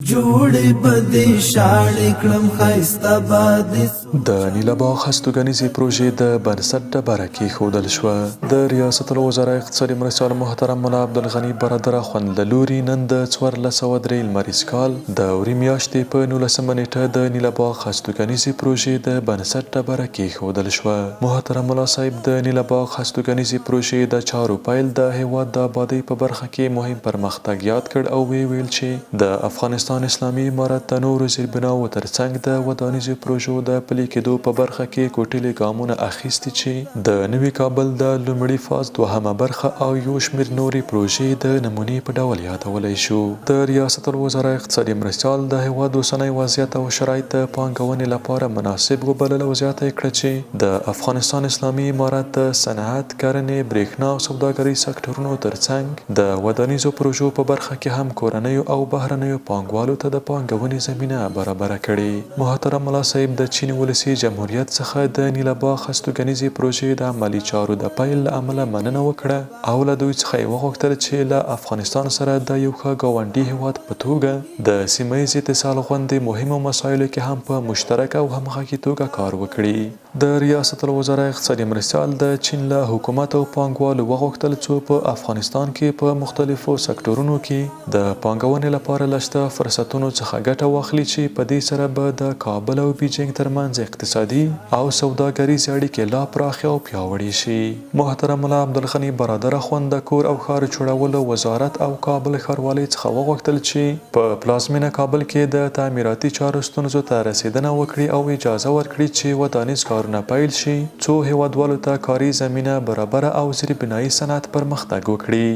جوړې بدې شاړې کړم ښایسته بادې د نیله باغ هستوګنیزې پروژې د بنسټ ډبره کېښودل شوه. د ریاست الوزرا اقتصادي مرستیال محترم ملا عبدالغني برادر اخوند له لوري نن د 1403 لمریز کال د اوري میاشتې په 19مه نیټه د نیله باغ هستوګنیزې پروژې د بنسټ ډبره کېښودل شوه. محترم ملا صاحب د نیله باغ هستوګنیزې پروژې د چارو پیل د هیواد د آبادۍ په برخه کې مهم پرمختګ یاد کړ او ویل چې د افغانستان اسلامي امارت د نورو زیربناوو ترڅنګ د ودانیزو پروژو د پلي کېدو په برخه کې کوټلې ګامونه اخیستي چې د نوي کابل د لومړي فاز دوهمه برخه او یو شمېر نورې پروژې د نمونې په ډول یادولی شو. د ریاست الوزرا اقتصادي مرستیال د هیواد اوسنی وضعیت او شرایط د پانګونې لپاره مناسب وبلل او زیاته یې کړه چې د افغانستان اسلامي امارت د صنعت، کرنې، برېښنا او سوداګرۍ سکتورونو ترڅنګ د ودانیزو پروژو په برخه کې هم کورنیو او بهرنیو پانګوالو ته د پانګونې زمینه برابره کړې. محترم ملا صاحب د چین ولسي جمهوریت څخه د نیله باغ هستوګنیزې پروژې د عملي چارو د پیل له امله مننه وکړه او له دوی څخه یې وغوښتل چې له افغانستان سره د یو ښه ګاونډي هیواد په توګه د سیمه ییز اتصال غوندې مهمو مسایلو کې هم په مشترک او همغږي توګه کار وکړي. د ریاست الوزرا اقتصادي مرستیال د چین له حکومت او پانګوالو وغوښتل څو په افغانستان کې په مختلفو سکتورونو کې د پانګونې لپاره له شته فرصتونو څخه ګټه واخلي چې په دې سره به د کابل او بیجینګ ترمنځ اقتصادي او سوداګریزې اړیکې لا پراخې او پیاوړې شي. محترم ملا عبدالغني برادر اخوند د کور او ښار جوړولو وزارت او کابل ښاروالۍ څخه وغوښتل چې په پلازمینه کابل کې د تعمیراتي چارو ستونزو ته رسیدنه وکړي او اجازه ورکړي چې ودانیز کارونه پیل شي څو هیوادوالو ته کاري زمینه برابره او زیربنایي صنعت پرمختګ وکړي.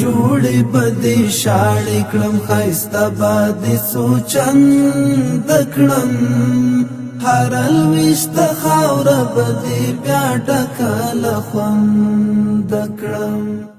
جوړې بدې شاړې کړم ښایسته بادې څو چنده کړم هر لویشته خاوره به دې بیا ډکه له خونده کړم.